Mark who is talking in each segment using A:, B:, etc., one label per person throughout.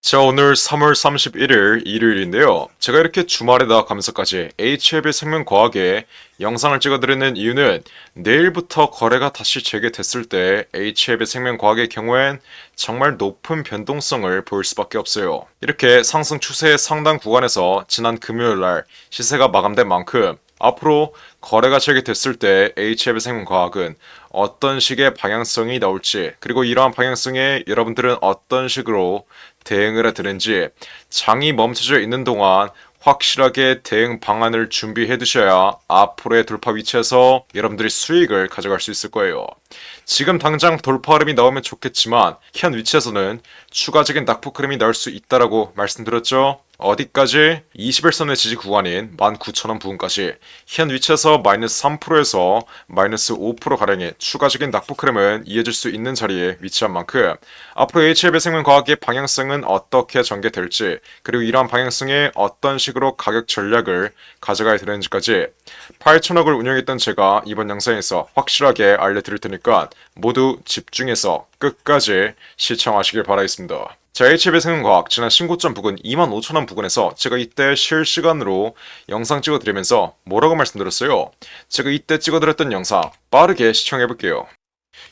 A: 자, 오늘 3월 31일 일요일인데요. 제가 이렇게 주말에다 가면서까지 HLB 생명과학에 영상을 찍어드리는 이유는 내일부터 거래가 다시 재개됐을 때 HLB 생명과학의 경우엔 정말 높은 변동성을 보일 수밖에 없어요. 이렇게 상승 추세의 상당 구간에서 지난 금요일날 시세가 마감된 만큼 앞으로 거래가 재개됐을 때 HLB 생명과학은 어떤 식의 방향성이 나올지, 그리고 이러한 방향성에 여러분들은 어떤 식으로 대응을 해드는지 장이 멈춰져 있는 동안 확실하게 대응 방안을 준비해 두셔야 앞으로의 돌파 위치에서 여러분들이 수익을 가져갈 수 있을 거예요. 지금 당장 돌파 흐름이 나오면 좋겠지만 현 위치에서는 추가적인 낙폭 흐름이 나올 수 있다라고 말씀드렸죠. 어디까지? 21선의 지지 구간인 19,000원 부근까지 현 위치에서 마이너스 3%에서 마이너스 5%가량의 추가적인 낙폭 흐름은 이어질 수 있는 자리에 위치한 만큼 앞으로 HLB 생명과학의 방향성은 어떻게 전개될지, 그리고 이러한 방향성에 어떤 식으로 가격 전략을 가져가야 되는지까지 8천억을 운영했던 제가 이번 영상에서 확실하게 알려드릴 테니까 모두 집중해서 끝까지 시청하시길 바라겠습니다. 자, HLB 생명과학 지난 신고점 부근 25,000원 부근에서 제가 이때 실시간으로 영상 찍어드리면서 뭐라고 말씀드렸어요? 제가 이때 찍어드렸던 영상 빠르게 시청해볼게요.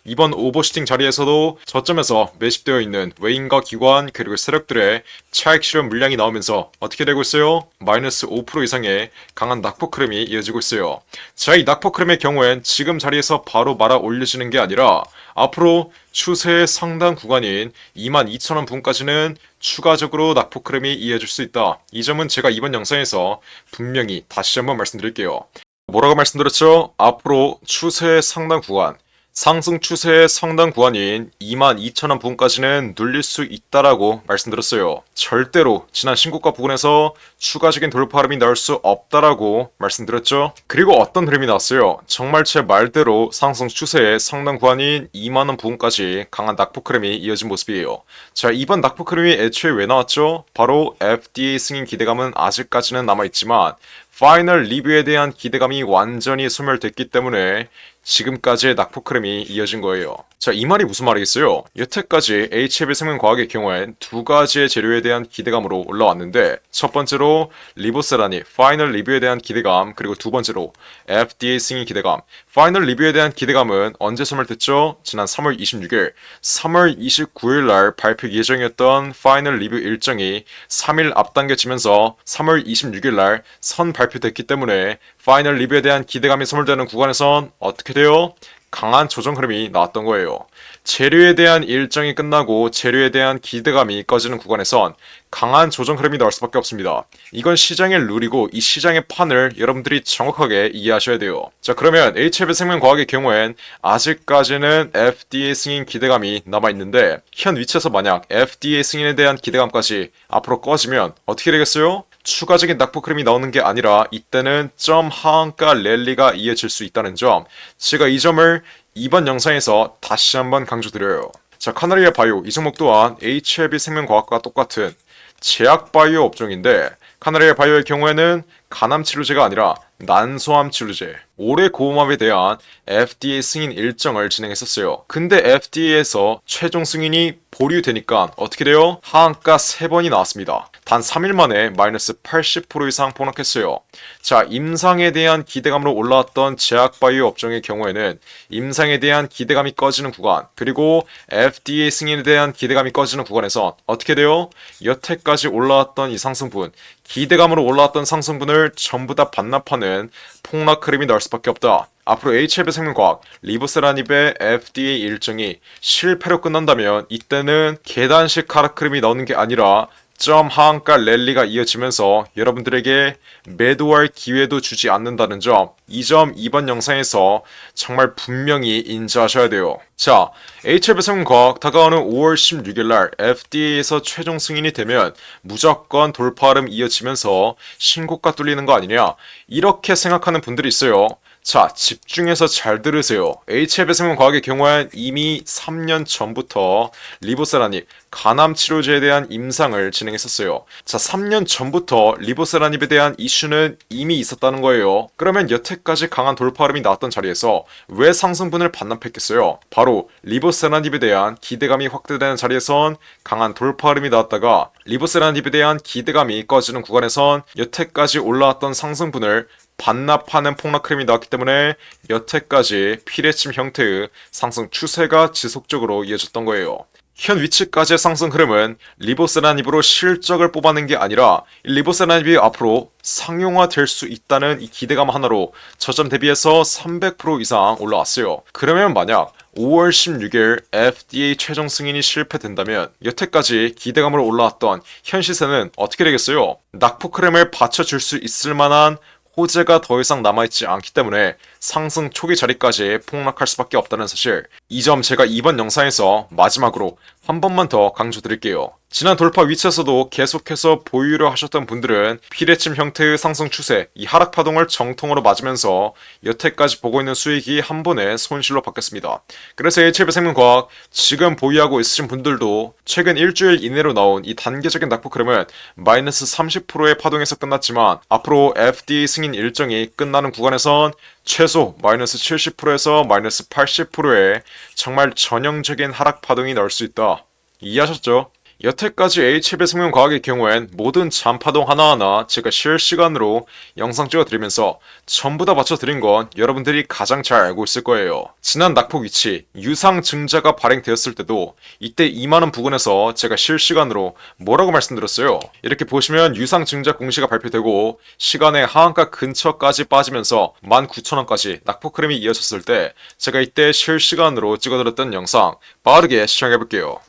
A: 이번 오버슈팅 자리에서도 저점에서 매집되어 있는 외인과 기관 그리고 세력들의 차익 실현 물량이 나오면서 어떻게 되고 있어요? 마이너스 5% 이상의 강한 낙폭 흐름이 이어지고 있어요. 자, 이 낙폭 흐름의 경우엔 지금 자리에서 바로 말아 올려지는 게 아니라 앞으로 추세의 상당 구간인 22,000원 부근까지는 추가적으로 낙폭 흐름이 이어질 수 있다. 이 점은 제가 이번 영상에서 분명히 다시 한번 말씀드릴게요. 뭐라고 말씀드렸죠? 앞으로 추세의 상당 구간, 상승 추세의 상당 구간인 22,000원 부근까지는 눌릴 수 있다라고 말씀드렸어요. 절대로 지난 신고가 부근에서 추가적인 돌파 흐름이 나올 수 없다라고 말씀드렸죠. 그리고 어떤 흐름이 나왔어요? 정말 제 말대로 상승 추세의 상당 구간인 2만원 부근까지 강한 낙폭 흐름이 이어진 모습이에요. 자, 이번 낙폭 흐름이 애초에 왜 나왔죠? 바로 FDA 승인 기대감은 아직까지는 남아있지만 파이널 리뷰에 대한 기대감이 완전히 소멸됐기 때문에 지금까지의 낙폭 흐름이 이어진 거예요. 자, 이 말이 무슨 말이겠어요? 여태까지 HLB 생명과학의 경우엔 두 가지의 재료에 대한 기대감으로 올라왔는데, 첫 번째로 리보세라니 파이널 리뷰에 대한 기대감, 그리고 두 번째로 FDA 승인 기대감. 파이널 리뷰에 대한 기대감은 언제 소멸됐죠? 지난 3월 26일, 3월 29일 날 발표 예정이었던 파이널 리뷰 일정이 3일 앞당겨지면서 3월 26일 날 선 발표됐기 때문에 파이널 리뷰에 대한 기대감이 소멸되는 구간에선 어떻게 돼요? 강한 조정 흐름이 나왔던 거예요. 재료에 대한 일정이 끝나고 재료에 대한 기대감이 꺼지는 구간에선 강한 조정 흐름이 나올 수밖에 없습니다. 이건 시장의 룰이고 이 시장의 판을 여러분들이 정확하게 이해하셔야 돼요. 자, 그러면 HLB 생명과학의 경우엔 아직까지는 FDA 승인 기대감이 남아있는데 현 위치에서 만약 FDA 승인에 대한 기대감까지 앞으로 꺼지면 어떻게 되겠어요? 추가적인 낙폭 흐름이 나오는 게 아니라 이때는 점 하한가 랠리가 이어질 수 있다는 점, 제가 이 점을 이번 영상에서 다시 한번 강조드려요. 자, 카나리아 바이오 이 종목 또한 HLB 생명과학과 똑같은 제약 바이오 업종인데, 카나리아 바이오의 경우에는 간암 치료제가 아니라 난소암 치료제, 올해 고음압에 대한 FDA 승인 일정을 진행했었어요. 근데 FDA에서 최종 승인이 보류되니까 어떻게 돼요? 하한가 3번이 나왔습니다. 단 3일 만에 마이너스 80% 이상 폭락했어요. 자, 임상에 대한 기대감으로 올라왔던 제약바이오 업종의 경우에는 임상에 대한 기대감이 꺼지는 구간, 그리고 FDA 승인에 대한 기대감이 꺼지는 구간에서 어떻게 돼요? 여태까지 올라왔던 이 상승분, 기대감으로 올라왔던 상승분을 전부 다 반납하는 폭락 흐름이 나올 수밖에 없다. 앞으로 HLB 생명과학, 리보세라닙의 FDA 일정이 실패로 끝난다면 이때는 계단식 하락 흐름이 나오는 게 아니라 점 하한가 랠리가 이어지면서 여러분들에게 매도할 기회도 주지 않는다는 점, 이 점 이번 영상에서 정말 분명히 인지하셔야 돼요. 자, HLB 생명과학 다가오는 5월 16일 날 FDA에서 최종 승인이 되면 무조건 돌파 흐름 이어지면서 신고가 뚫리는 거 아니냐, 이렇게 생각하는 분들이 있어요. 자, 집중해서 잘 들으세요. HF 생명과학의 경우엔 이미 3년 전부터 리보세라닙, 간암 치료제에 대한 임상을 진행했었어요. 자, 3년 전부터 리보세라닙에 대한 이슈는 이미 있었다는 거예요. 그러면 여태까지 강한 돌파 흐름이 나왔던 자리에서 왜 상승분을 반납했겠어요? 바로 리보세라닙에 대한 기대감이 확대되는 자리에선 강한 돌파 흐름이 나왔다가 리보세라닙에 대한 기대감이 꺼지는 구간에선 여태까지 올라왔던 상승분을 반납하는 폭락 흐름이 나왔기 때문에 여태까지 피레침 형태의 상승 추세가 지속적으로 이어졌던 거예요. 현 위치까지의 상승 흐름은 리보세라닙으로 실적을 뽑아낸 게 아니라 리보세라닙이 앞으로 상용화될 수 있다는 이 기대감 하나로 저점 대비해서 300% 이상 올라왔어요. 그러면 만약 5월 16일 FDA 최종 승인이 실패된다면 여태까지 기대감으로 올라왔던 현 시세는 어떻게 되겠어요? 낙폭 흐름을 받쳐줄 수 있을 만한 호재가 더 이상 남아있지 않기 때문에 상승 초기 자리까지 폭락할 수밖에 없다는 사실, 이 점 제가 이번 영상에서 마지막으로 한 번만 더 강조드릴게요. 지난 돌파 위치에서도 계속해서 보유를 하셨던 분들은 피레침 형태의 상승 추세, 이 하락 파동을 정통으로 맞으면서 여태까지 보고 있는 수익이 한 번에 손실로 바뀌었습니다. 그래서 HF 생명과학 지금 보유하고 있으신 분들도 최근 일주일 이내로 나온 이 단계적인 낙폭 흐름은 마이너스 30%의 파동에서 끝났지만 앞으로 FDA 승인 일정이 끝나는 구간에선 최소 마이너스 70%에서 마이너스 80%의 정말 전형적인 하락 파동이 나올 수 있다. 이해하셨죠? 여태까지 HF 생명과학의 경우엔 모든 잔파동 하나하나 제가 실시간으로 영상 찍어드리면서 전부 다 맞춰드린 건 여러분들이 가장 잘 알고 있을 거예요. 지난 낙폭 위치, 유상증자가 발행되었을 때도 이때 2만원 부근에서 제가 실시간으로 뭐라고 말씀드렸어요? 이렇게 보시면 유상증자 공시가 발표되고 시간의 하한가 근처까지 빠지면서 19,000원까지 낙폭 흐름이 이어졌을 때 제가 이때 실시간으로 찍어드렸던 영상 빠르게 시청해볼게요.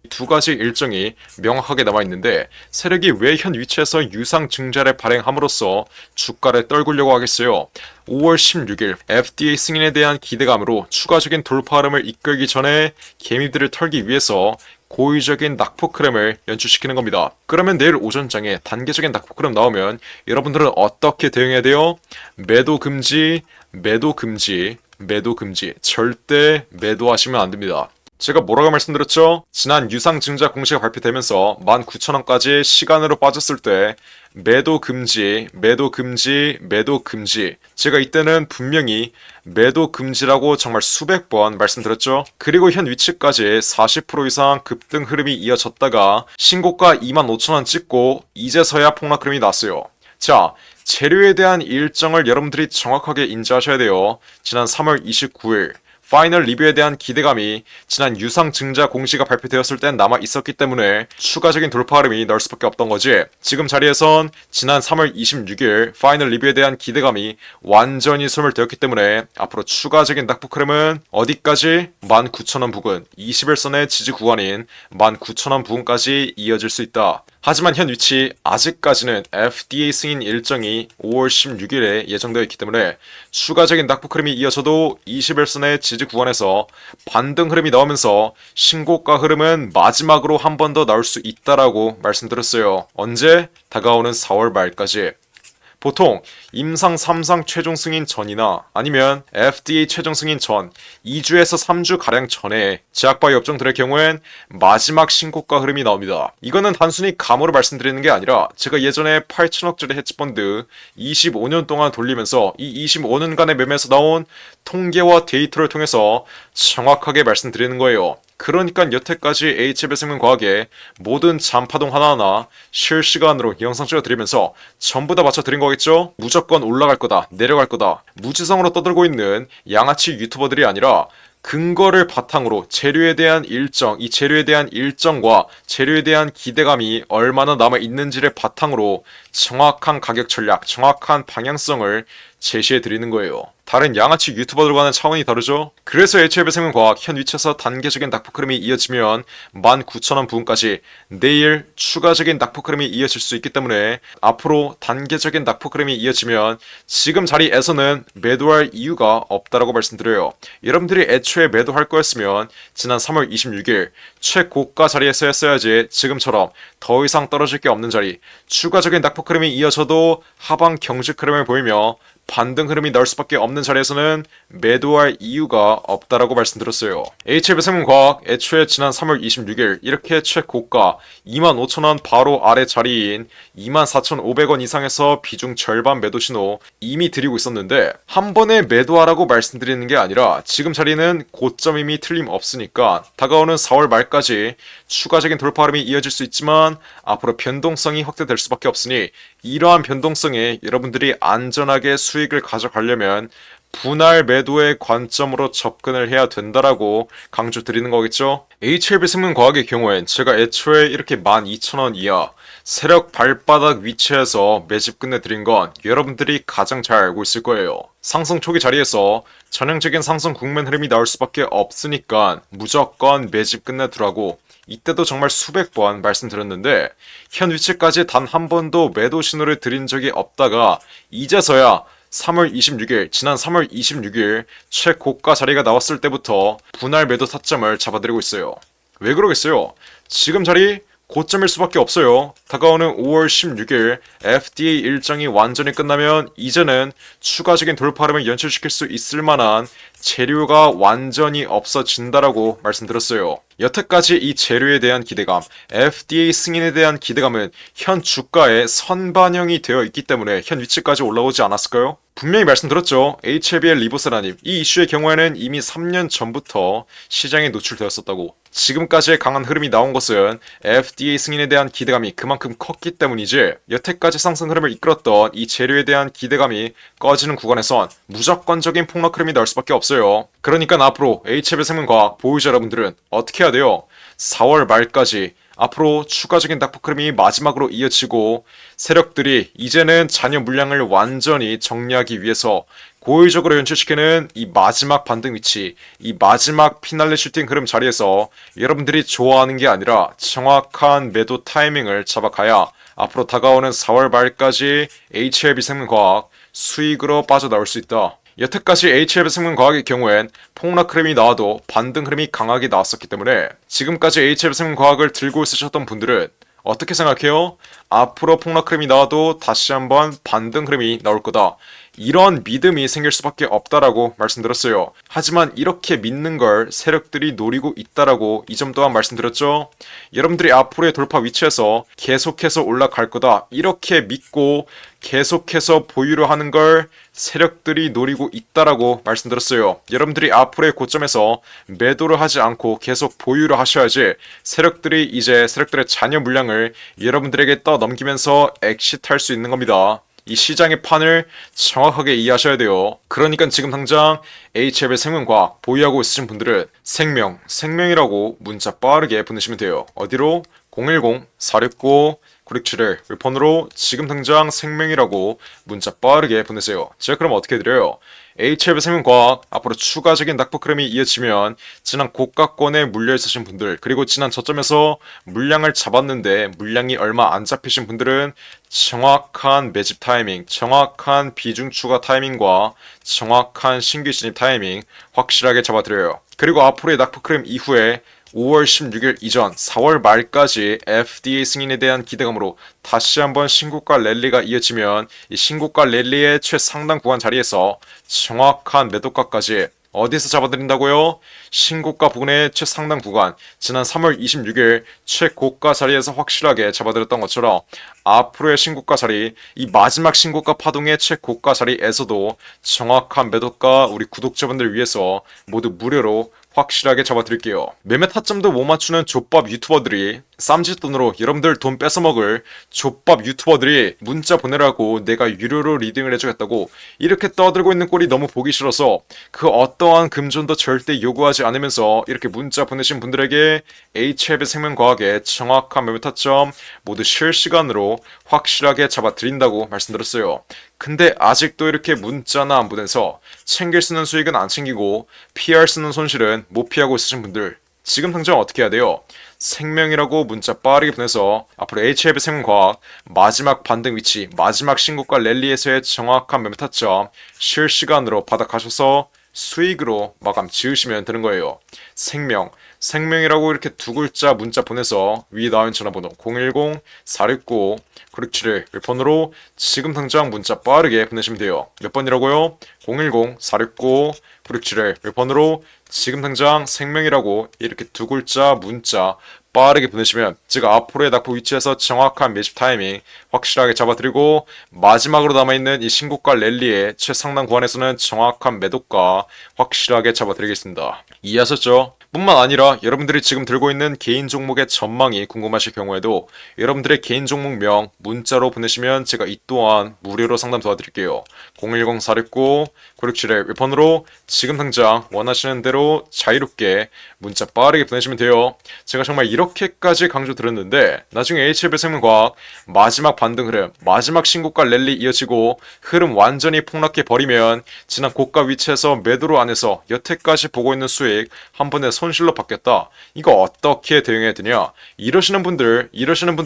A: 두 가지 일정이 명확하게 남아있는데 세력이 왜 현 위치에서 유상증자를 발행함으로써 주가를 떨구려고 하겠어요? 5월 16일 FDA 승인에 대한 기대감으로 추가적인 돌파 흐름을 이끌기 전에 개미들을 털기 위해서 고의적인 낙폭 흐름을 연출시키는 겁니다. 그러면 내일 오전장에 단계적인 낙폭 흐름 나오면 여러분들은 어떻게 대응해야 돼요? 매도 금지, 매도 금지, 매도 금지. 절대 매도하시면 안 됩니다. 제가 뭐라고 말씀드렸죠? 지난 유상증자 공시가 발표되면서 19,000원까지 시간으로 빠졌을 때 매도 금지, 매도 금지, 매도 금지. 제가 이때는 분명히 매도 금지라고 정말 수백 번 말씀드렸죠. 그리고 현 위치까지 40% 이상 급등 흐름이 이어졌다가 신고가 25,000원 찍고 이제서야 폭락 흐름이 났어요. 자, 재료에 대한 일정을 여러분들이 정확하게 인지하셔야 돼요. 지난 3월 29일 파이널 리뷰에 대한 기대감이 지난 유상증자 공시가 발표되었을 땐 남아 있었기 때문에 추가적인 돌파 흐름이 나올 수밖에 없던 거지. 지금 자리에선 지난 3월 26일 파이널 리뷰에 대한 기대감이 완전히 소멸되었기 때문에 앞으로 추가적인 낙폭 흐름은 어디까지? 19,000원 부근, 21선의 지지 구간인 19,000원 부근까지 이어질 수 있다. 하지만 현 위치 아직까지는 FDA 승인 일정이 5월 16일에 예정되어 있기 때문에 추가적인 낙폭 흐름이 이어져도 21선의 지지 구간에서 반등 흐름이 나오면서 신고가 흐름은 마지막으로 한 번 더 나올 수 있다라고 말씀드렸어요. 언제? 다가오는 4월 말까지. 보통 임상 3상 최종 승인 전이나 아니면 FDA 최종 승인 전 2주에서 3주 가량 전에 제약바이오 업종들의 경우엔 마지막 신고가 흐름이 나옵니다. 이거는 단순히 감으로 말씀드리는 게 아니라 제가 예전에 8천억짜리 헤지펀드 25년 동안 돌리면서 이 25년간의 매매에서 나온 통계와 데이터를 통해서 정확하게 말씀드리는 거예요. 그러니까 여태까지 HF 생명과학의 모든 잔파동 하나하나 실시간으로 영상 찍어드리면서 전부 다 맞춰드린 거겠죠? 무조건 올라갈 거다, 내려갈 거다, 무지성으로 떠들고 있는 양아치 유튜버들이 아니라 근거를 바탕으로 재료에 대한 일정, 이 재료에 대한 일정과 재료에 대한 기대감이 얼마나 남아있는지를 바탕으로 정확한 가격 전략, 정확한 방향성을 제시해 드리는 거예요. 다른 양아치 유튜버들과는 차원이 다르죠? 그래서 HF 생명과학 현 위치에서 단계적인 낙폭 흐름이 이어지면 19,000원 부근까지 내일 추가적인 낙폭 흐름이 이어질 수 있기 때문에 앞으로 단계적인 낙폭 흐름이 이어지면 지금 자리에서는 매도할 이유가 없다라고 말씀드려요. 여러분들이 애초에 매도할 거였으면 지난 3월 26일 최고가 자리에서 했어야지 지금처럼 더 이상 떨어질 게 없는 자리, 추가적인 낙폭 흐름이 이어져도 하방 경직 흐름을 보이며 반등 흐름이 나올 수밖에 없는 자리에서는 매도할 이유가 없다라고 말씀드렸어요. HLB생명과학 애초에 지난 3월 26일 이렇게 최고가 25,000원 바로 아래 자리인 24,500원 이상에서 비중 절반 매도 신호 이미 드리고 있었는데 한 번에 매도하라고 말씀드리는 게 아니라 지금 자리는 고점임이 틀림없으니까 다가오는 4월 말까지 추가적인 돌파 흐름이 이어질 수 있지만 앞으로 변동성이 확대될 수밖에 없으니 이러한 변동성에 여러분들이 안전하게 수익을 가져가려면 분할 매도의 관점으로 접근을 해야 된다라고 강조 드리는 거겠죠. HLB생명과학의 경우엔 제가 애초에 이렇게 12,000원 이하 세력 발바닥 위치에서 매집 끝내드린 건 여러분들이 가장 잘 알고 있을 거예요. 상승 초기 자리에서 전형적인 상승 국면 흐름이 나올 수밖에 없으니까 무조건 매집 끝내두라고 이때도 정말 수백 번 말씀드렸는데 현 위치까지 단 한 번도 매도 신호를 드린 적이 없다가 이제서야 3월 26일, 지난 3월 26일 최고가 자리가 나왔을 때부터 분할 매도 타점을 잡아드리고 있어요. 왜 그러겠어요? 지금 자리 고점일 수밖에 없어요. 다가오는 5월 16일 FDA 일정이 완전히 끝나면 이제는 추가적인 돌파 흐름을 연출시킬 수 있을 만한 재료가 완전히 없어진다라고 말씀드렸어요. 여태까지 이 재료에 대한 기대감, FDA 승인에 대한 기대감은 현 주가에 선반영이 되어 있기 때문에 현 위치까지 올라오지 않았을까요? 분명히 말씀드렸죠. HLB의 리보세라님, 이 이슈의 경우에는 이미 3년 전부터 시장에 노출되었었다고. 지금까지의 강한 흐름이 나온 것은 FDA 승인에 대한 기대감이 그만큼 컸기 때문이지 여태까지 상승 흐름을 이끌었던 이 재료에 대한 기대감이 꺼지는 구간에선 무조건적인 폭락 흐름이 나올 수밖에 없어요. 그러니까 앞으로 HLB생명과학 보유자 여러분들은 어떻게 해야 돼요? 4월 말까지 앞으로 추가적인 낙폭 흐름이 마지막으로 이어지고 세력들이 이제는 잔여 물량을 완전히 정리하기 위해서 고의적으로 연출시키는 이 마지막 반등 위치, 이 마지막 피날레 슈팅 흐름 자리에서 여러분들이 좋아하는 게 아니라 정확한 매도 타이밍을 잡아가야 앞으로 다가오는 4월 말까지 HLB생명과학 수익으로 빠져나올 수 있다. 여태까지 HLB생명과학의 경우엔 폭락 흐름이 나와도 반등 흐름이 강하게 나왔었기 때문에 지금까지 HLB생명과학을 들고 있으셨던 분들은 어떻게 생각해요? 앞으로 폭락 흐름이 나와도 다시 한번 반등 흐름이 나올 거다. 이런 믿음이 생길 수밖에 없다라고 말씀드렸어요. 하지만 이렇게 믿는 걸 세력들이 노리고 있다라고 이 점 또한 말씀드렸죠. 여러분들이 앞으로의 돌파 위치에서 계속해서 올라갈 거다. 이렇게 믿고 계속해서 보유를 하는 걸 세력들이 노리고 있다라고 말씀드렸어요. 여러분들이 앞으로의 고점에서 매도를 하지 않고 계속 보유를 하셔야지 세력들이 이제 세력들의 잔여 물량을 여러분들에게 떠넘기면서 엑시트할 수 있는 겁니다. 이 시장의 판을 정확하게 이해하셔야 돼요. 그러니까 지금 당장 HLB생명과학 보유하고 있으신 분들은 생명이라고 문자 빠르게 보내시면 돼요. 어디로? 010-469-9671 폰으로 지금 당장 생명이라고 문자 빠르게 보내세요. 제가 그럼 어떻게 드려요? HLB생명과학 앞으로 추가적인 낙폭 흐름이 이어지면 지난 고가권에 물려있으신 분들 그리고 지난 저점에서 물량을 잡았는데 물량이 얼마 안 잡히신 분들은 정확한 매집 타이밍, 정확한 비중 추가 타이밍과 정확한 신규 진입 타이밍 확실하게 잡아드려요. 그리고 앞으로의 낙폭 흐름 이후에 5월 16일 이전 4월 말까지 FDA 승인에 대한 기대감으로 다시 한번 신고가 랠리가 이어지면 이 신고가 랠리의 최상단 구간 자리에서 정확한 매도가까지 어디서 잡아드린다고요? 신고가 부근의 최상단 구간 지난 3월 26일 최고가 자리에서 확실하게 잡아드렸던 것처럼 앞으로의 신고가 자리 이 마지막 신고가 파동의 최고가 자리에서도 정확한 매도가 우리 구독자분들 위해서 모두 무료로 확실하게 잡아드릴게요. 매매 타점도 못 맞추는 족밥 유튜버들이 쌈짓돈으로 여러분들 돈 뺏어먹을 족밥 유튜버들이 문자 보내라고 내가 유료로 리딩을 해주겠다고 이렇게 떠들고 있는 꼴이 너무 보기 싫어서 그 어떠한 금전도 절대 요구하지 않으면서 이렇게 문자 보내신 분들에게 HLB생명과학의 정확한 매매 타점 모두 실시간으로 확실하게 잡아드린다고 말씀드렸어요. 근데 아직도 이렇게 문자나 안 보내서 챙길 수 있는 수익은 안 챙기고 피할 수 있는 손실은 못 피하고 있으신 분들 지금 당장 어떻게 해야 돼요? 생명이라고 문자 빠르게 보내서 앞으로 HLB생명과학 마지막 반등 위치 마지막 신고가 랠리에서의 정확한 매매 타점 실시간으로 받아가셔서 수익으로 마감 지으시면 되는 거예요. 생명이라고 이렇게 두 글자 문자 보내서 위 나온 전화번호 010-469-9671 번호로 지금 당장 문자 빠르게 보내시면 돼요. 몇 번이라고요? 010-469-9671 번호로 지금 당장 생명이라고 이렇게 두 글자 문자 빠르게 보내시면 제가 앞으로의 낙폭 위치에서 정확한 매집 타이밍 확실하게 잡아드리고 마지막으로 남아있는 이 신고가 랠리의 최상단 구간에서는 정확한 매도가 확실하게 잡아드리겠습니다. 이해하셨죠? 뿐만 아니라 여러분들이 지금 들고 있는 개인 종목의 전망이 궁금하실 경우에도 여러분들의 개인 종목명 문자로 보내시면 제가 이 또한 무료로 상담 도와드릴게요. 010-469-9671 번호로 지금 당장 원하시는 대로 자유롭게 문자 빠르게 보내시면 돼요. 제가 정말 이렇게까지 강조드렸는데 나중에 HLB생명과학 마지막 반등 흐름, 마지막 신고가 랠리 이어지고 흐름 완전히 폭락해 버리면 지난 고가 위치에서 매도로 안에서 여태까지 보고 있는 수익 한 번에 손실로 바뀌었다. 이거 어떻게 대응해야 되냐? 이러시는 분들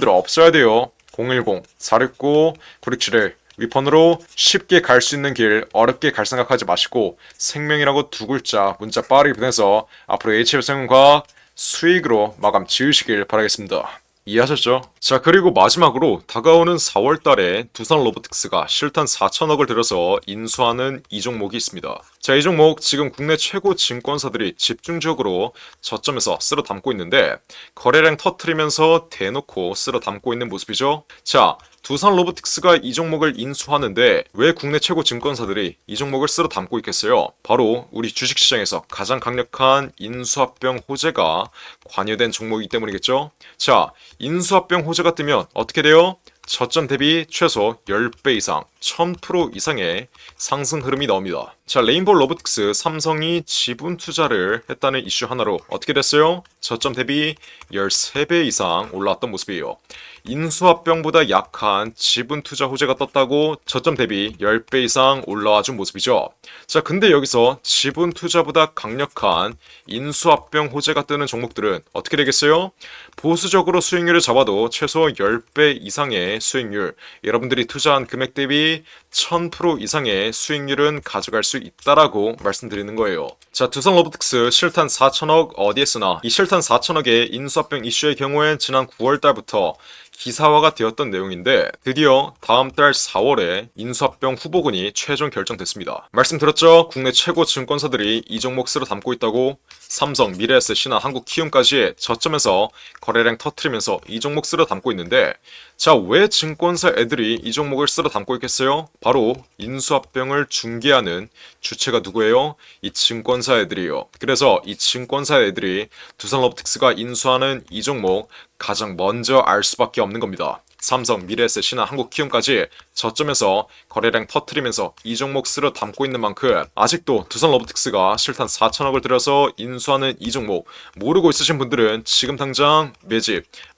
A: 없어야 돼요. 010-469-9671 위폰으로 쉽게 갈 수 있는 길 어렵게 갈 생각하지 마시고 생명이라고 두 글자 문자 빠르게 보내서 앞으로 HL생명과학 수익으로 마감 지으시길 바라겠습니다. 이해하셨죠? 자, 그리고 마지막으로 다가오는 4월달에 두산 로보틱스가 실탄 4천억을 들여서 인수하는 이 종목이 있습니다. 자, 이 종목 지금 국내 최고 증권사들이 집중적으로 저점에서 쓸어 담고 있는데 거래량 터트리면서 대놓고 쓸어 담고 있는 모습이죠. 자, 두산 로보틱스가 이 종목을 인수하는데 왜 국내 최고 증권사들이 이 종목을 쓸어 담고 있겠어요? 바로 우리 주식시장에서 가장 강력한 인수합병 호재가 관여된 종목이기 때문이겠죠? 자, 인수합병 호재가 뜨면 어떻게 돼요? 저점 대비 최소 10배 이상, 1000% 이상의 상승 흐름이 나옵니다. 자, 레인보우 로보틱스 삼성이 지분 투자를 했다는 이슈 하나로 어떻게 됐어요? 저점 대비 13배 이상 올라왔던 모습이에요. 인수합병보다 약한 지분 투자 호재가 떴다고 저점 대비 10배 이상 올라와 준 모습이죠. 자, 근데 여기서 지분 투자보다 강력한 인수합병 호재가 뜨는 종목들은 어떻게 되겠어요? 보수적으로 수익률을 잡아도 최소 10배 이상의 수익률, 여러분들이 투자한 금액 대비 1000% 이상의 수익률은 가져갈 수 있다라고 말씀드리는 거예요. 자, 두산 로보틱스 실탄 4천억 어디에 쓰나? 이 실탄 4천억의 인수합병 이슈의 경우엔 지난 9월달부터 기사화가 되었던 내용인데 드디어 다음 달 4월에 인수합병 후보군이 최종 결정됐습니다. 말씀드렸죠? 국내 최고 증권사들이 이 종목 쓸어 담고 있다고. 삼성, 미래에셋, 신한, 한국키움까지 저점에서 거래량 터트리면서 이 종목 쓸어 담고 있는데 자, 왜 증권사 애들이 이 종목을 쓸어 담고 있겠어요? 바로 인수합병을 중개하는 주체가 누구예요? 이 증권사 애들이에요. 그래서 이 증권사 애들이 두산 로보틱스가 인수하는 이 종목 가장 먼저 알 수밖에 없는 겁니다. 삼성, 미래에셋, 신한, 한국키움까지 저점에서 거래량 터트리면서 이 종목 쓸어 담고 있는 만큼 아직도 두산 로보틱스가 실탄 4천억을 들여서 인수하는 이 종목 모르고 있으신 분들은 지금 당장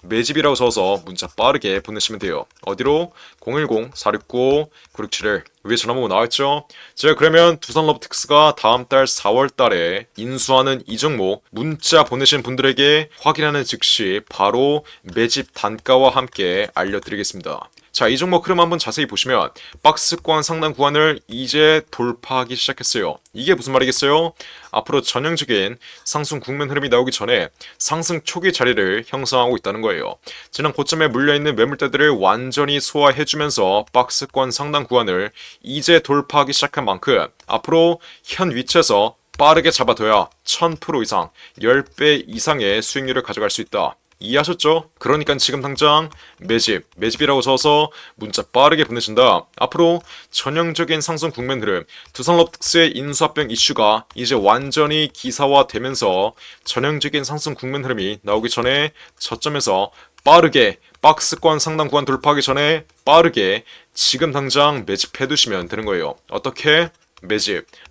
A: 매집이라고 써서 문자 빠르게 보내시면 돼요. 어디로? 010-469-9671 위에 전화번호 나와있죠? 제가 그러면 두산 로보틱스가 다음 달 4월 달에 인수하는 이 종목 문자 보내신 분들에게 확인하는 즉시 바로 매집 단가와 함께 알려드리겠습니다. 자, 이 종목 흐름 한번 자세히 보시면 박스권 상단 구간을 이제 돌파하기 시작했어요. 이게 무슨 말이겠어요? 앞으로 전형적인 상승 국면 흐름이 나오기 전에 상승 초기 자리를 형성하고 있다는 거예요. 지난 고점에 물려있는 매물대들을 완전히 소화해주면서 박스권 상단 구간을 이제 돌파하기 시작한 만큼 앞으로 현 위치에서 빠르게 잡아둬야 1000% 이상, 10배 이상의 수익률을 가져갈 수 있다. 이해하셨죠? 그러니까 지금 당장 매집이라고 써서 문자 빠르게 보내신다. 앞으로 전형적인 상승 국면 흐름, 두산 로보틱스의 인수합병 이슈가 이제 완전히 기사화되면서 전형적인 상승 국면 흐름이 나오기 전에 저점에서 빠르게 박스권 상단 구간 돌파하기 전에 빠르게 지금 당장 매집해 두시면 되는 거예요. 어떻게?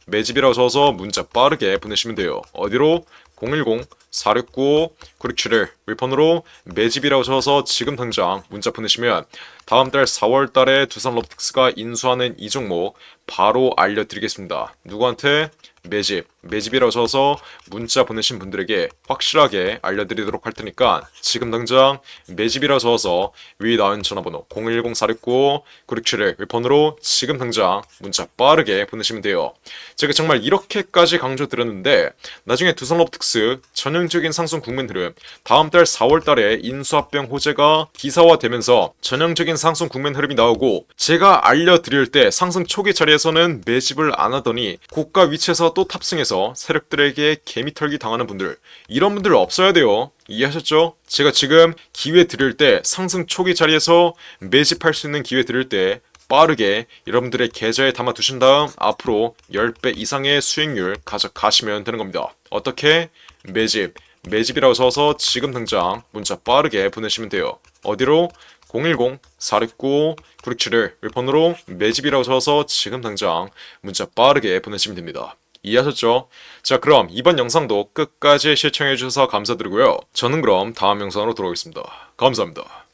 A: 매집이라고 써서 문자 빠르게 보내시면 돼요. 어디로? 010-469-9671 윌폰으로 매집이라고 쳐서 지금 당장 문자 보내시면 다음 달 4월 달에 두산 로보틱스가 인수하는 이 종목 바로 알려드리겠습니다. 누구한테? 매집이라고 써서 문자 보내신 분들에게 확실하게 알려드리도록 할 테니까 지금 당장 매집이라고 적어서 위 나온 전화번호 010-469-9671 번호로 지금 당장 문자 빠르게 보내시면 돼요. 제가 정말 이렇게까지 강조드렸는데 나중에 두산로보틱스 전형적인 상승 국면 흐름 다음 달 4월 달에 인수합병 호재가 기사화되면서 전형적인 상승 국면 흐름이 나오고 제가 알려드릴 때 상승 초기 자리에서는 매집을 안 하더니 고가 위치에서 또 탑승해서 세력들에게 개미털기 당하는 분들, 이런 분들 없어야 돼요. 이해하셨죠? 제가 지금 기회 드릴 때 상승 초기 자리에서 매집할 수 있는 기회 드릴 때 빠르게 여러분들의 계좌에 담아 두신 다음 앞으로 10배 이상의 수익률 가져가시면 되는 겁니다. 어떻게? 매집이라고 써서 지금 당장 문자 빠르게 보내시면 돼요. 어디로? 010-469-9671 번호로 매집이라고 써서 지금 당장 문자 빠르게 보내시면 됩니다. 이해하셨죠? 자, 그럼 이번 영상도 끝까지 시청해주셔서 감사드리고요. 저는 그럼 다음 영상으로 돌아오겠습니다. 감사합니다.